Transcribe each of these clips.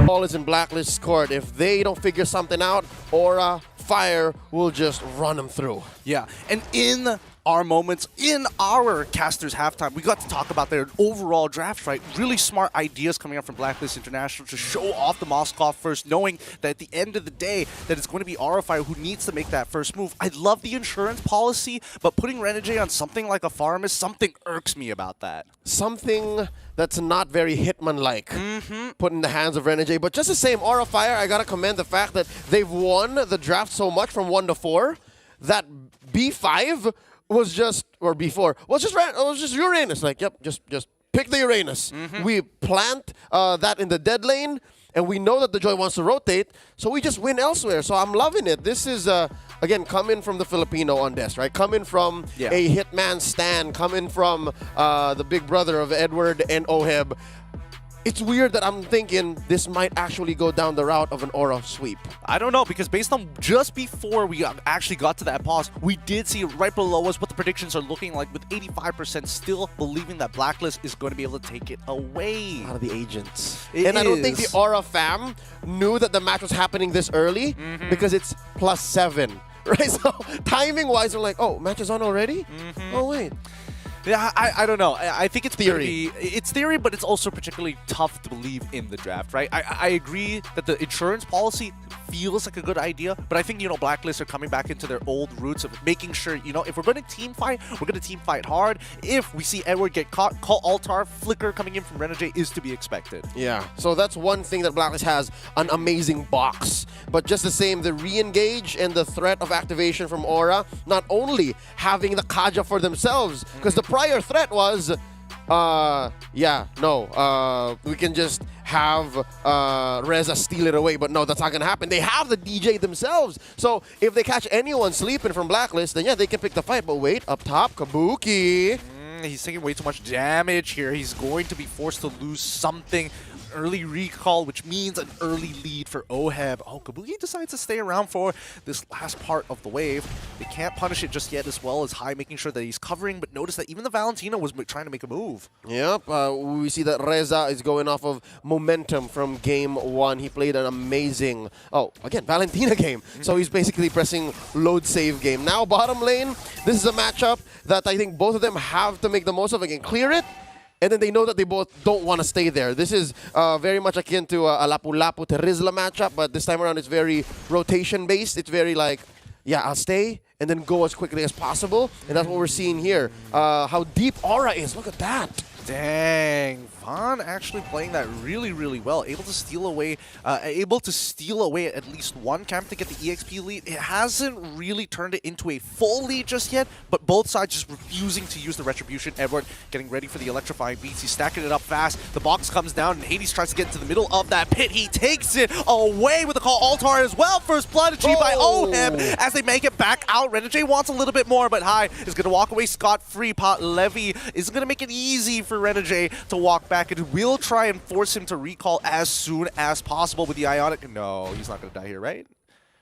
ball is in Blacklist's court. If they don't figure something out, Aura, Fire will just run them through. Yeah, and in our moments, in our casters halftime, we got to talk about their overall draft, right? Really smart ideas coming up from Blacklist International to show off the Moskov first, knowing that at the end of the day, that it's going to be Aura Fire who needs to make that first move. I love the insurance policy, but putting Renegade on something like a farm is something irks me about that. Something that's not very Hitman-like, put in the hands of Renegade. But just the same, Aura Fire, I gotta commend the fact that they've won the draft so much from 1 to 4 that B5 was just, or B4, was just Uranus. Like, yep, just pick the Uranus. We plant that in the dead lane, and we know that the Joy wants to rotate, so we just win elsewhere. So I'm loving it. This is, again, coming from the Filipino on this, right? Coming from a Hitman Stan, coming from the big brother of Edward and Oheb. It's weird that I'm thinking this might actually go down the route of an Aura sweep. I don't know, because based on just before we actually got to that pause, we did see right below us what the predictions are looking like, with 85% still believing that Blacklist is going to be able to take it away. Out of the agents. I don't think the Aura fam knew that the match was happening this early because it's +7. Right? So timing-wise, they're like, oh, match is on already? Oh, wait. Yeah, I don't know. I think it's theory. It's theory, but it's also particularly tough to believe in the draft, right? I agree that the insurance policy feels like a good idea, but I think, Blacklist are coming back into their old roots of making sure, if we're going to team fight, we're going to team fight hard. If we see Edward get caught, call Altar, flicker coming in from Renegade is to be expected. Yeah, so that's one thing that Blacklist has, an amazing box. But just the same, the re-engage and the threat of activation from Aura, not only having the Kaja for themselves, because the prior threat was, we can just have Reza steal it away, but no, that's not going to happen. They have the DJ themselves. So if they catch anyone sleeping from Blacklist, then yeah, they can pick the fight. But wait, up top, Kabuki. He's taking way too much damage here. He's going to be forced to lose something. Early recall, which means an early lead for Oheb. Oh, Kabuki decides to stay around for this last part of the wave. They can't punish it just yet, as well as High making sure that he's covering, but notice that even the Valentino was trying to make a move. Yep, we see that Reza is going off of momentum from game 1. He played an amazing, Valentina game. So he's basically pressing load save game. Now bottom lane, this is a matchup that I think both of them have to make the most of. Again, clear it, and then they know that they both don't want to stay there. This is very much akin to a Lapu-Lapu Terizla matchup, but this time around it's very rotation-based. It's very like, yeah, I'll stay and then go as quickly as possible. And that's what we're seeing here. How deep Aura is. Look at that. Dang, Vaughn actually playing that really, really well. Able to steal away at least one camp to get the EXP lead. It hasn't really turned it into a full lead just yet, but both sides just refusing to use the Retribution. Edward getting ready for the electrifying beats. He's stacking it up fast. The box comes down, and Hades tries to get into the middle of that pit. He takes it away with the call Altar as well. First blood achieved by Oheb as they make it back out. Renegade wants a little bit more, but High is going to walk away scot-free. Pot Levy is going to make it easy for Renegade to walk back, and will try and force him to recall as soon as possible with the Ionic. No, he's not going to die here, right?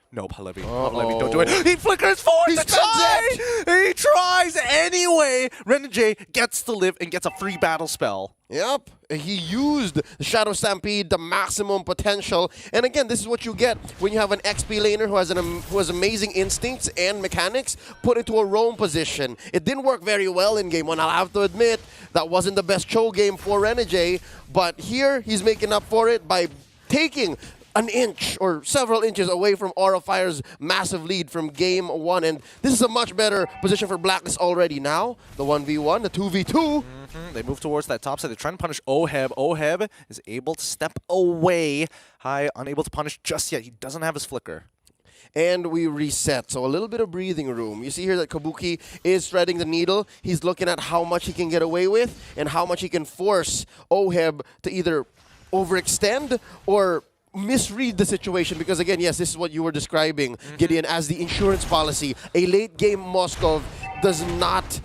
No, Palevi, don't do it. He flickers forward to try! He tries anyway! Renegade gets to live and gets a free battle spell. Yep, he used the Shadow Stampede, the maximum potential. And again, this is what you get when you have an XP laner who has amazing instincts and mechanics put into a roam position. It didn't work very well in game 1. I'll have to admit, that wasn't the best Cho game for Renegade. But here, he's making up for it by taking an inch or several inches away from Aura Fire's massive lead from game 1. And this is a much better position for Blacklist already. Now, the 1v1, the 2v2. They move towards that top side. They're trying to punish Oheb. Oheb is able to step away. High, unable to punish just yet. He doesn't have his flicker. And we reset, so a little bit of breathing room. You see here that Kabuki is threading the needle. He's looking at how much he can get away with and how much he can force Oheb to either overextend or misread the situation, because again, yes, this is what you were describing, Gideon, as the insurance policy. A late game Moskov does not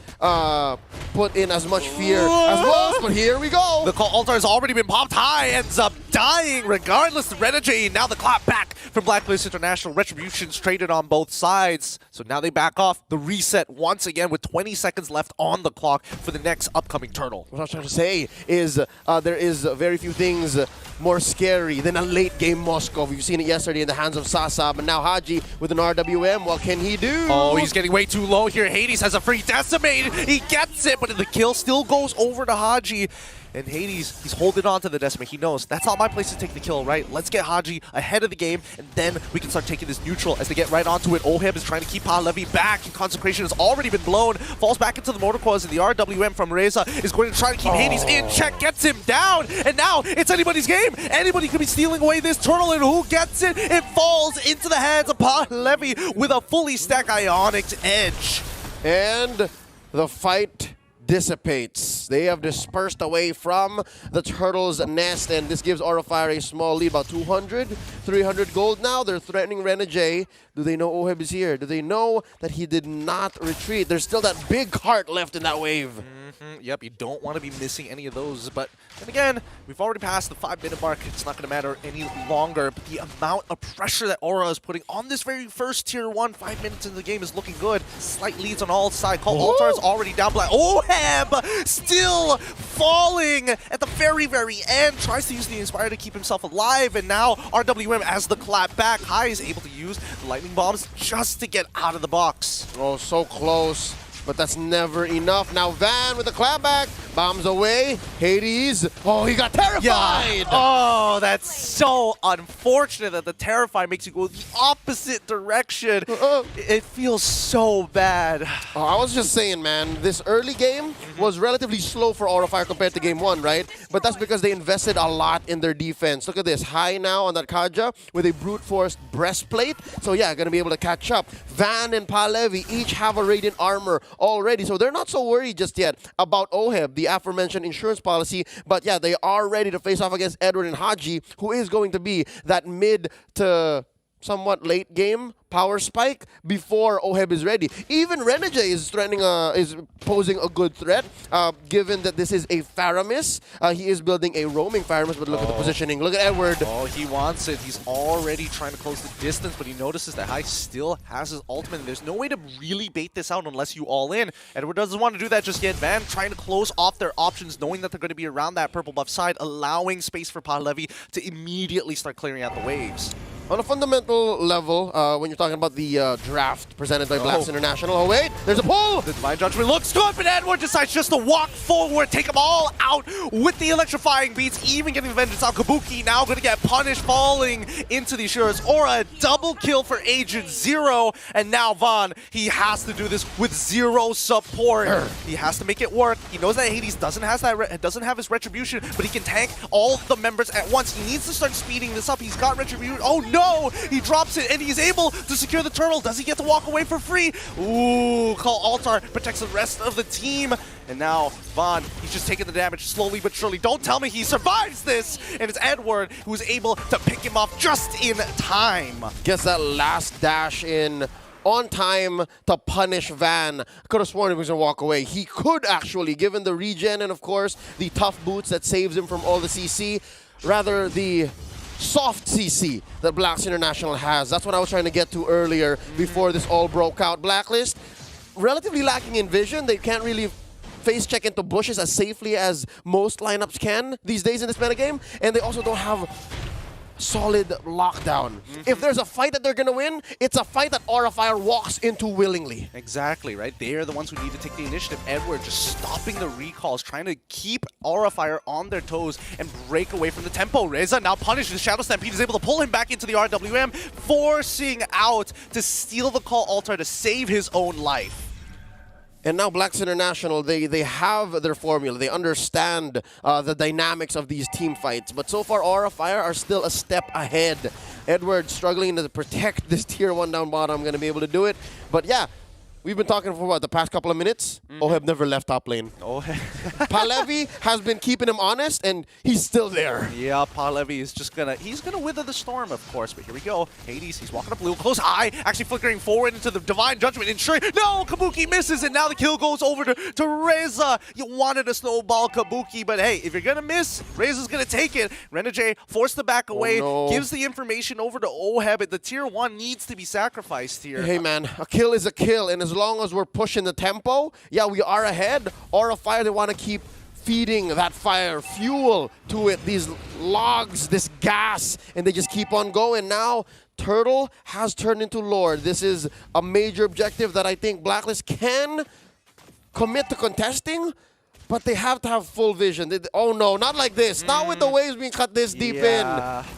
put in as much fear as most, but here we go. The call Altar has already been popped. High ends up dying regardless. The Renegade, now the clap back from Blacklist International. Retribution's traded on both sides. So now they back off. The reset once again with 20 seconds left on the clock for the next upcoming turtle. What I was trying to say is there is very few things more scary than a late game Moscow. We've seen it yesterday in the hands of Sasa, but now Haji with an RWM. What can he do? Oh, he's getting way too low here. Hades has a free decimate. He gets it, but the kill still goes over to Haji. And Hades, he's holding on to the decimate. He knows that's not my place to take the kill, right? Let's get Haji ahead of the game, and then we can start taking this neutral as they get right onto it. Oheb is trying to keep Pahlevi back, and Consecration has already been blown. Falls back into the motor coils, and the RWM from Reza is going to try to keep Hades in check, gets him down, and now it's anybody's game. Anybody could be stealing away this turtle, and who gets it? It falls into the hands of Pahlevi with a fully stacked Ionics Edge. And the fight dissipates. They have dispersed away from the turtle's nest, and this gives Aurafire a small lead, about 200, 300 gold now. They're threatening Renegade. Do they know Oheb is here? Do they know that he did not retreat? There's still that big heart left in that wave. Yep, you don't want to be missing any of those. But then again, we've already passed the 5-minute mark. It's not going to matter any longer. But the amount of pressure that Aura is putting on this very first Tier 1, 5 minutes into the game is looking good. Slight leads on all sides. Call Altar is already down black. Oheb still falling at the very, very end. Tries to use the Inspire to keep himself alive. And now RWM, as the clap back, High is able to use the lightning bombs just to get out of the box. Oh, so close. But that's never enough. Now Van with the clapback, bombs away. Hades, oh, he got terrified. Yeah. Oh, that's so unfortunate that the Terrify makes you go the opposite direction. It feels so bad. Oh, I was just saying, man, this early game was relatively slow for Aurafire compared to game 1, right? But that's because they invested a lot in their defense. Look at this, High now on that Kaja with a brute force breastplate. So yeah, gonna be able to catch up. Van and Pahlevi each have a radiant armor already, so they're not so worried just yet about Oheb, the aforementioned insurance policy. But yeah, they are ready to face off against Edward and Haji, who is going to be that mid to somewhat late game power spike before Oheb is ready. Even Renegade is threatening, is posing a good threat, given that this is a Faramis. He is building a roaming Faramis, but look at the positioning. Look at Edward. Oh, he wants it. He's already trying to close the distance, but he notices that High still has his ultimate. And there's no way to really bait this out unless you all in. Edward doesn't want to do that just yet. Van trying to close off their options, knowing that they're going to be around that purple buff side, allowing space for Pahlevi to immediately start clearing out the waves. On a fundamental level, when you're talking about the draft presented by Blacks International, oh wait, there's a pull! The Divine Judgment looks good, but Edward decides just to walk forward, take them all out with the electrifying beats, even getting the Vengeance out. Kabuki now going to get punished, falling into the Assurance. Aura, a double kill for Agent Zero, and now Vaughn, he has to do this with zero support. He has to make it work. He knows that Hades doesn't have his Retribution, but he can tank all the members at once. He needs to start speeding this up. He's got Retribution. Oh no! He drops it, and he's able to secure the turtle. Does he get to walk away for free? Ooh, Call Altar protects the rest of the team. And now Vaughn, he's just taking the damage slowly but surely. Don't tell me he survives this. And it's Edward who's able to pick him off just in time. Gets that last dash in on time to punish Van. Could have sworn he was going to walk away. He could actually, given the regen and of course the tough boots that saves him from all the CC. Rather the soft CC that Blacks International has. That's what I was trying to get to earlier before this all broke out. Blacklist, relatively lacking in vision. They can't really face check into bushes as safely as most lineups can these days in this metagame. And they also don't have solid lockdown. If there's a fight that they're going to win, it's a fight that Aurafire walks into willingly. Exactly, right? They are the ones who need to take the initiative. Edward just stopping the recalls, trying to keep Aurafire on their toes and break away from the tempo. Reza now punished. The Shadow Stampede is able to pull him back into the RWM, forcing out to steal the Call Altar to save his own life. And now Blacks International, they have their formula. They understand the dynamics of these team fights. But so far, Aurafire are still a step ahead. Edward struggling to protect this Tier 1 down bottom. Going to be able to do it. But yeah, we've been talking for what, the past couple of minutes? Oheb never left top lane. Palevi has been keeping him honest, and he's still there. Yeah, Palevi is just he's gonna wither the storm, of course. But here we go. Hades, he's walking up blue, close high, actually flickering forward into the Divine Judgment, ensuring, no, Kabuki misses, and now the kill goes over to Reza. You wanted a snowball Kabuki, but hey, if you're gonna miss, Reza's gonna take it. Renegade forced to back away, gives the information over to Oheb, and the tier 1 needs to be sacrificed here. Hey man, a kill is a kill, and as long as we're pushing the tempo, yeah, we are ahead. Aura Fire, they want to keep feeding that fire fuel to it, these logs, this gas, and they just keep on going. Now, Turtle has turned into Lord. This is a major objective that I think BLACKLIST can commit to contesting, but they have to have full vision. Oh no, not like this. Not with the waves being cut this deep in.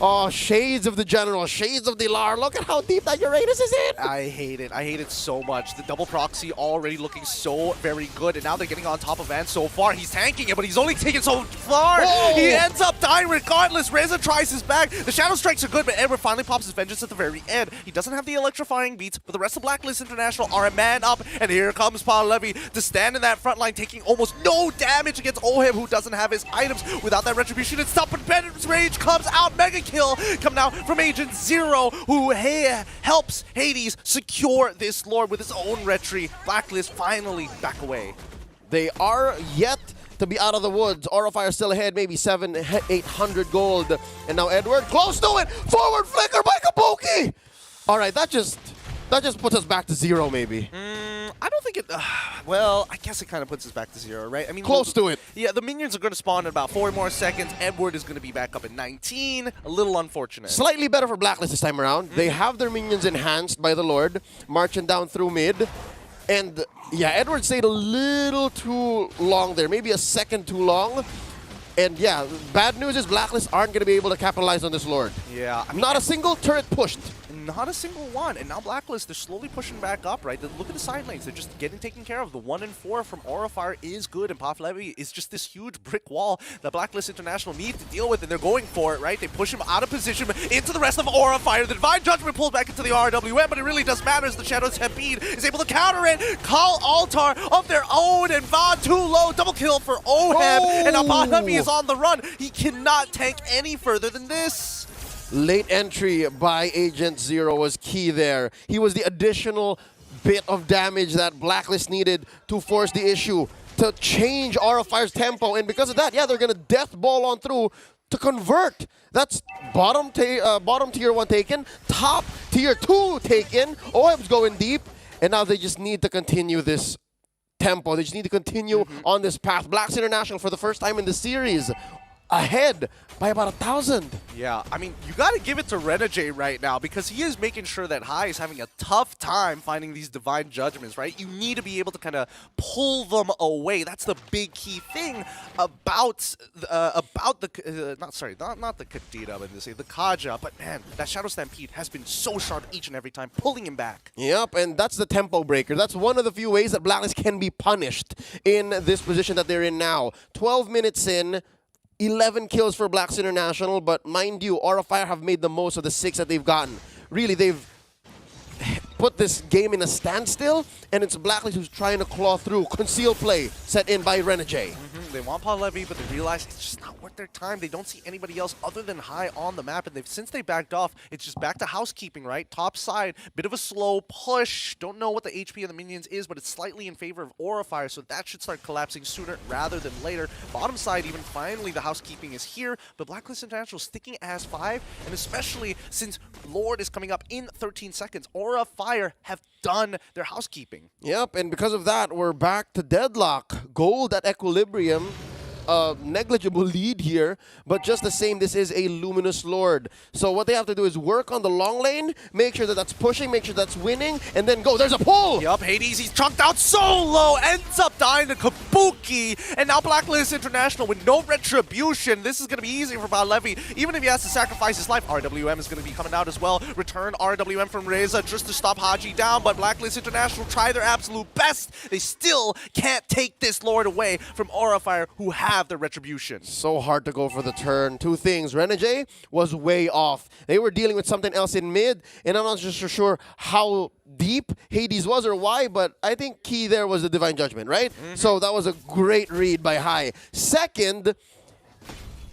Oh, shades of the General, shades of the Lar. Look at how deep that Uranus is in. I hate it. I hate it so much. The double proxy already looking so very good, and now they're getting on top of Van so far. He's tanking it, but he's only taken so far. Whoa. He ends up dying regardless. Reza tries his back. The Shadow Strikes are good, but Edward finally pops his vengeance at the very end. He doesn't have the electrifying beats, but the rest of BLACKLIST International are a man up, and here comes Palevi to stand in that front line, taking almost no damage against Oheb, who doesn't have his items. Without that retribution and stop, but Bennett's rage comes out. Mega kill coming out from Agent Zero, who helps Hades secure this Lord with his own retry. BLACKLIST finally back away. They are yet to be out of the woods. Aura Fire still ahead, maybe 800 gold. And now Edward, close to it! Forward flicker by Kabuki! All right, that just puts us back to 0, maybe. I don't think it... well, I guess it kind of puts us back to 0, right? I mean, close to it. Yeah, the minions are going to spawn in about 4 more seconds. Edward is going to be back up at 19. A little unfortunate. Slightly better for BLACKLIST this time around. They have their minions enhanced by the Lord, marching down through mid. And yeah, Edward stayed a little too long there, maybe a second too long. And yeah, bad news is BLACKLIST aren't going to be able to capitalize on this Lord. Yeah. I mean, not a single turret pushed. Not a single one. And now BLACKLIST, they're slowly pushing back up, right? Look at the side lanes. They're just getting taken care of. The 1 and 4 from Aura Fire is good, and Palevi is just this huge brick wall that BLACKLIST International need to deal with, and they're going for it, right? They push him out of position into the rest of Aura Fire. The Divine Judgment pulls back into the RWM, but it really does matter as the Shadow Stampede is able to counter it. Call Altar of their own, and Von too low. Double kill for Oheb, and now Palevi is on the run. He cannot tank any further than this. Late entry by Agent Zero was key there. He was the additional bit of damage that BLACKLIST needed to force the issue, to change Aura Fire's tempo. And because of that, yeah, they're going to death ball on through to convert. That's bottom tier 1 taken, top tier 2 taken. Oheb's going deep, and now they just need to continue this tempo. They just need to continue on this path. BLACKLIST International, for the first time in the series, ahead by about 1,000. Yeah, I mean, you got to give it to Renegade right now, because he is making sure that High is having a tough time finding these Divine Judgments, right? You need to be able to kind of pull them away. That's the big key thing about the not the Kadita, but the Kaja. But man, that Shadow Stampede has been so sharp each and every time, pulling him back. Yep, and that's the tempo breaker. That's one of the few ways that BLACKLIST can be punished in this position that they're in now. 12 minutes in, 11 kills for BLACKLIST International, but mind you, Aura Fire have made the most of the 6 that they've gotten. Really, they've put this game in a standstill, and it's BLACKLIST who's trying to claw through. Conceal play set in by Renegade. They want Palevi, but they realize it's just not worth their time. They don't see anybody else other than High on the map, and since they backed off, it's just back to housekeeping, right? Top side, bit of a slow push. Don't know what the HP of the minions is, but it's slightly in favor of Aura Fire, so that should start collapsing sooner rather than later. Bottom side, even finally, the housekeeping is here, but BLACKLIST International sticking as 5, and especially since Lord is coming up in 13 seconds, Aura Fire have done their housekeeping. Yep, and because of that, we're back to deadlock. Gold at equilibrium. Negligible lead here, but just the same, this is a Luminous Lord. So what they have to do is work on the long lane, make sure that that's pushing, make sure that's winning, and then go. There's a pull! Yup, Hades, he's chunked out so low, ends up dying to Kabuki, and now BLACKLIST International with no retribution. This is going to be easy for Palevi, even if he has to sacrifice his life. RWM is going to be coming out as well. Return RWM from Reza just to stop Haji down, but BLACKLIST International try their absolute best. They still can't take this Lord away from Aura Fire, who has have the Retribution. So hard to go for the turn. Two things. Renegade was way off. They were dealing with something else in mid, and I'm not just so sure how deep Hades was or why, but I think key there was the Divine Judgment, right? So that was a great read by High. Second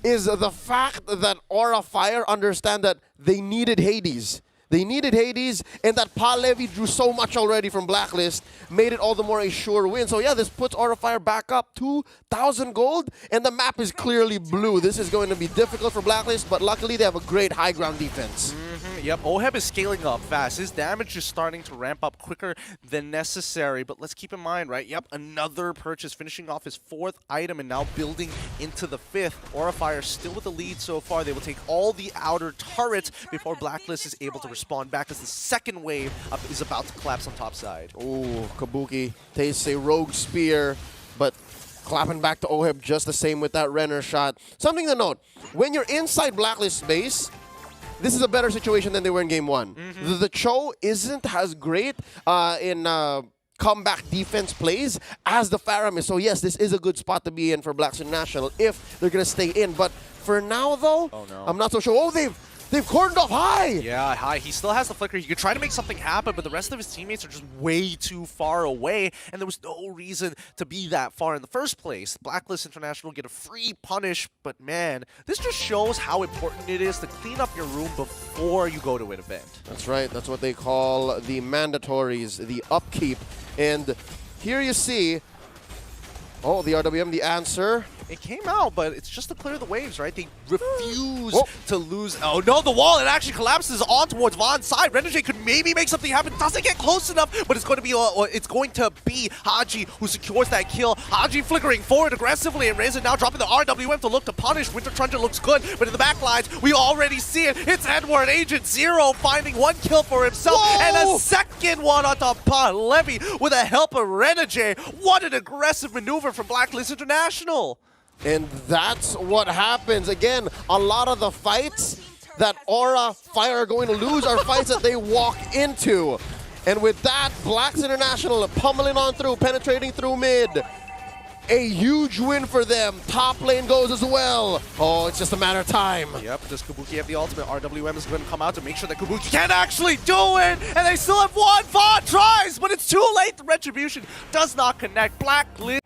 is the fact that Aura Fire understand that they needed Hades. They needed Hades, and that Pa Levy drew so much already from Blacklist, made it all the more a sure win. So yeah, this puts Aura Fire back up 2,000 gold, and the map is clearly blue. This is going to be difficult for Blacklist, but luckily they have a great high ground defense. Yep, Oheb is scaling up fast. His damage is starting to ramp up quicker than necessary, but let's keep in mind, right? Yep, another purchase, finishing off his 4th item and now building into the 5th. Aura Fire still with the lead so far. They will take all the outer turrets before Blacklist is able to respond back as the second wave is about to collapse on top side. Ooh, Kabuki tastes a rogue spear, but clapping back to Oheb just the same with that Renner shot. Something to note, when you're inside Blacklist base, this is a better situation than they were in game 1. The Cho isn't as great in comeback defense plays as the Pharom is. So yes, this is a good spot to be in for Blacks International if they're going to stay in. But for now, though, I'm not so sure. Oh, they've cordoned off High! Yeah, High. He still has the flicker. He could try to make something happen, but the rest of his teammates are just way too far away, and there was no reason to be that far in the first place. Blacklist International get a free punish, but man, this just shows how important it is to clean up your room before you go to an event. That's right. That's what they call the mandatories, the upkeep. And here you see, oh, the RWM, the answer. It came out, but it's just to clear the waves, right? They refuse to lose. Oh no, the wall, it actually collapses on towards Von's side. Renegade could maybe make something happen. Doesn't get close enough, but it's going to be Haji who secures that kill. Haji flickering forward aggressively, and Reza now dropping the RWM to look to punish. Winter Truncheon looks good, but in the back lines, we already see it. It's Edward, Agent Zero, finding 1 kill for himself, and a second one on top of Levy with the help of Renegade. What an aggressive maneuver from Blacklist International. And that's what happens. Again, a lot of the fights that Aura Fire are going to lose are fights that they walk into. And with that, Blacks International pummeling on through, penetrating through mid. A huge win for them. Top lane goes as well. Oh, it's just a matter of time. Yep, does Kabuki have the ultimate? RWM is going to come out to make sure that Kabuki can actually do it. And they still have one. Vaughn tries, but it's too late. The Retribution does not connect. Blacklist